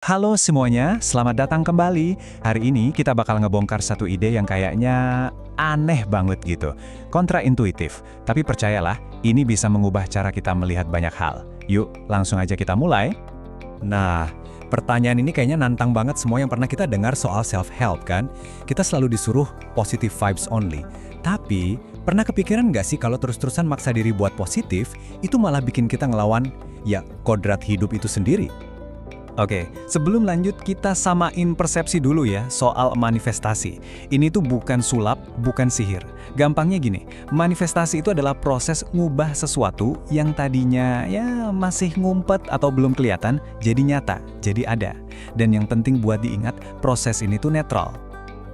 Halo semuanya, selamat datang kembali. Hari ini kita bakal ngebongkar satu ide yang kayaknya aneh banget gitu. Kontraintuitif, tapi percayalah, ini bisa mengubah cara kita melihat banyak hal. Yuk, langsung aja kita mulai. Nah, pertanyaan ini kayaknya nantang banget semua yang pernah kita dengar soal self-help kan? Kita selalu disuruh positive vibes only. Tapi, pernah kepikiran nggak sih kalau terus-terusan maksa diri buat positif, itu malah bikin kita ngelawan, ya, kodrat hidup itu sendiri? Oke, sebelum lanjut kita samain persepsi dulu ya soal manifestasi. Ini tuh bukan sulap, bukan sihir. Gampangnya gini, manifestasi itu adalah proses ngubah sesuatu yang tadinya ya masih ngumpet atau belum kelihatan, jadi nyata, jadi ada. Dan yang penting buat diingat, proses ini tuh netral.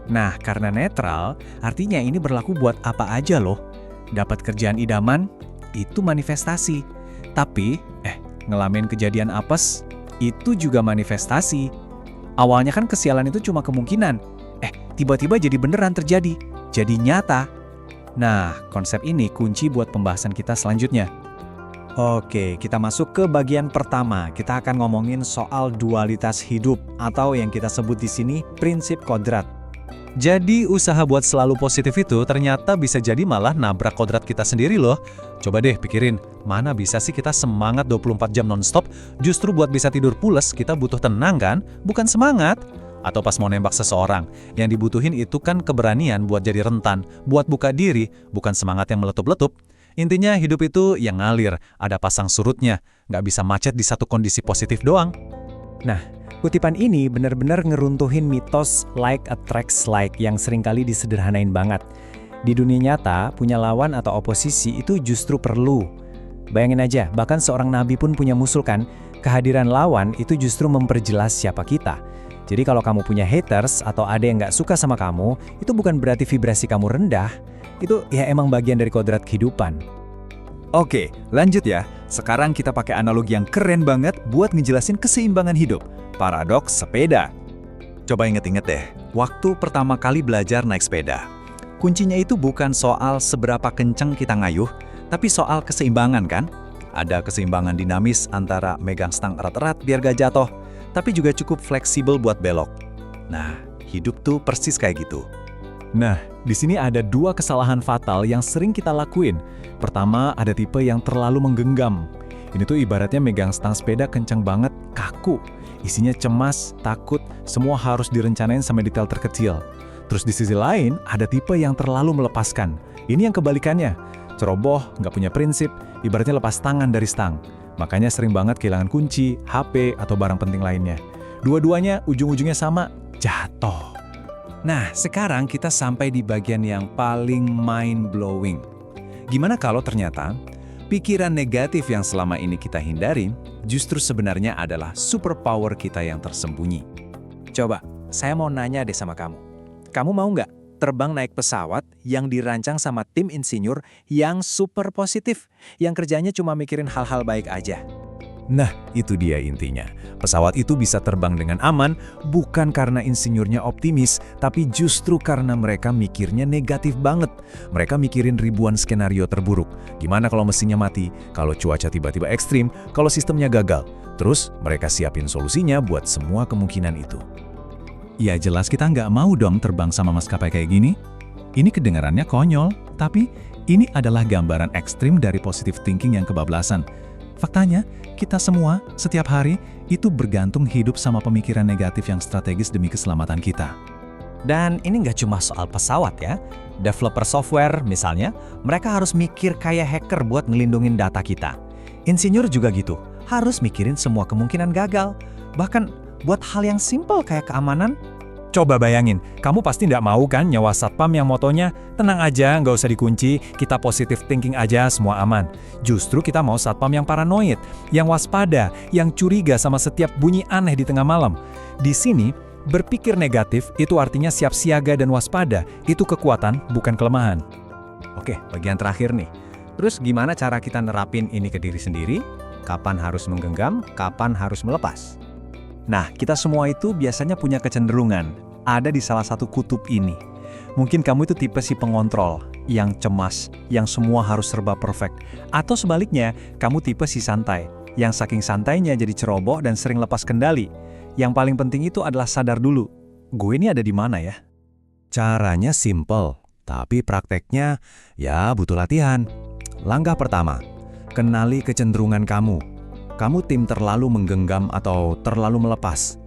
Nah, karena netral, artinya ini berlaku buat apa aja loh. Dapat kerjaan idaman, itu manifestasi. Tapi, ngalamin kejadian apes, itu juga manifestasi. Awalnya kan kesialan itu cuma kemungkinan. Tiba-tiba jadi beneran terjadi. Jadi nyata. Nah, konsep ini kunci buat pembahasan kita selanjutnya. Oke, kita masuk ke bagian pertama. Kita akan ngomongin soal dualitas hidup atau yang kita sebut di sini prinsip kodrat. Jadi usaha buat selalu positif itu ternyata bisa jadi malah nabrak kodrat kita sendiri loh. Coba deh pikirin, mana bisa sih kita semangat 24 jam nonstop, justru buat bisa tidur pules kita butuh tenang kan, bukan semangat. Atau pas mau nembak seseorang, yang dibutuhin itu kan keberanian buat jadi rentan, buat buka diri, bukan semangat yang meletup-letup. Intinya hidup itu yang ngalir, ada pasang surutnya, nggak bisa macet di satu kondisi positif doang. Nah, kutipan ini benar-benar ngeruntuhin mitos like attracts like yang seringkali disederhanain banget. Di dunia nyata, punya lawan atau oposisi itu justru perlu. Bayangin aja, bahkan seorang nabi pun punya musuh kan, kehadiran lawan itu justru memperjelas siapa kita. Jadi kalau kamu punya haters atau ada yang nggak suka sama kamu, itu bukan berarti vibrasi kamu rendah. Itu ya emang bagian dari kodrat kehidupan. Oke, lanjut ya. Sekarang kita pakai analogi yang keren banget buat ngejelasin keseimbangan hidup. Paradoks sepeda. Coba inget-inget deh, waktu pertama kali belajar naik sepeda. Kuncinya itu bukan soal seberapa kenceng kita ngayuh, tapi soal keseimbangan kan? Ada keseimbangan dinamis antara megang stang erat-erat biar gak jatuh, tapi juga cukup fleksibel buat belok. Nah, hidup tuh persis kayak gitu. Nah, di sini ada dua kesalahan fatal yang sering kita lakuin. Pertama, ada tipe yang terlalu menggenggam. Ini tuh ibaratnya megang stang sepeda kencang banget, kaku. Isinya cemas, takut, semua harus direncanain sampai detail terkecil. Terus di sisi lain, ada tipe yang terlalu melepaskan. Ini yang kebalikannya. Ceroboh, nggak punya prinsip, ibaratnya lepas tangan dari stang. Makanya sering banget kehilangan kunci, HP, atau barang penting lainnya. Dua-duanya ujung-ujungnya sama, jatuh. Nah, sekarang kita sampai di bagian yang paling mind-blowing. Gimana kalau ternyata pikiran negatif yang selama ini kita hindari justru sebenarnya adalah superpower kita yang tersembunyi? Coba, saya mau nanya deh sama kamu. Kamu mau nggak terbang naik pesawat yang dirancang sama tim insinyur yang super positif, yang kerjanya cuma mikirin hal-hal baik aja? Nah, itu dia intinya. Pesawat itu bisa terbang dengan aman, bukan karena insinyurnya optimis, tapi justru karena mereka mikirnya negatif banget. Mereka mikirin ribuan skenario terburuk. Gimana kalau mesinnya mati, kalau cuaca tiba-tiba ekstrim, kalau sistemnya gagal. Terus, mereka siapin solusinya buat semua kemungkinan itu. Ya jelas kita nggak mau dong terbang sama maskapai kayak gini. Ini kedengarannya konyol, tapi ini adalah gambaran ekstrim dari positive thinking yang kebablasan. Faktanya, kita semua, setiap hari, itu bergantung hidup sama pemikiran negatif yang strategis demi keselamatan kita. Dan ini nggak cuma soal pesawat ya. Developer software misalnya, mereka harus mikir kayak hacker buat ngelindungin data kita. Insinyur juga gitu, harus mikirin semua kemungkinan gagal. Bahkan buat hal yang simpel kayak keamanan. Coba bayangin, kamu pasti nggak mau kan nyawa satpam yang motonya, tenang aja, nggak usah dikunci, kita positive thinking aja, semua aman. Justru kita mau satpam yang paranoid, yang waspada, yang curiga sama setiap bunyi aneh di tengah malam. Di sini, berpikir negatif itu artinya siap siaga dan waspada, itu kekuatan, bukan kelemahan. Oke, bagian terakhir nih. Terus gimana cara kita nerapin ini ke diri sendiri? Kapan harus menggenggam, kapan harus melepas? Nah, kita semua itu biasanya punya kecenderungan, ada di salah satu kutub ini. Mungkin kamu itu tipe si pengontrol, yang cemas, yang semua harus serba perfect. Atau sebaliknya, kamu tipe si santai, yang saking santainya jadi ceroboh dan sering lepas kendali. Yang paling penting itu adalah sadar dulu, gue ini ada di mana ya? Caranya simple, tapi prakteknya ya butuh latihan. Langkah pertama, kenali kecenderungan kamu. Kamu tim terlalu menggenggam atau terlalu melepas.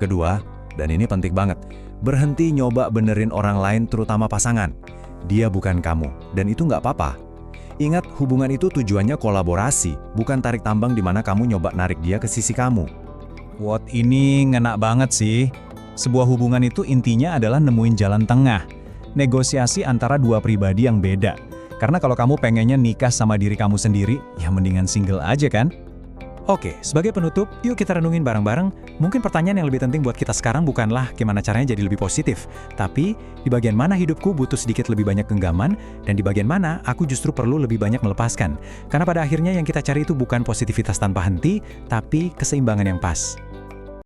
Kedua, dan ini penting banget, berhenti nyoba benerin orang lain terutama pasangan. Dia bukan kamu, dan itu nggak apa-apa. Ingat, hubungan itu tujuannya kolaborasi, bukan tarik tambang di mana kamu nyoba narik dia ke sisi kamu. What ini ngena banget sih. Sebuah hubungan itu intinya adalah nemuin jalan tengah. Negosiasi antara dua pribadi yang beda. Karena kalau kamu pengennya nikah sama diri kamu sendiri, ya mendingan single aja kan? Oke, sebagai penutup, yuk kita renungin bareng-bareng. Mungkin pertanyaan yang lebih penting buat kita sekarang bukanlah gimana caranya jadi lebih positif, tapi di bagian mana hidupku butuh sedikit lebih banyak genggaman, dan di bagian mana aku justru perlu lebih banyak melepaskan. Karena pada akhirnya yang kita cari itu bukan positivitas tanpa henti, tapi keseimbangan yang pas.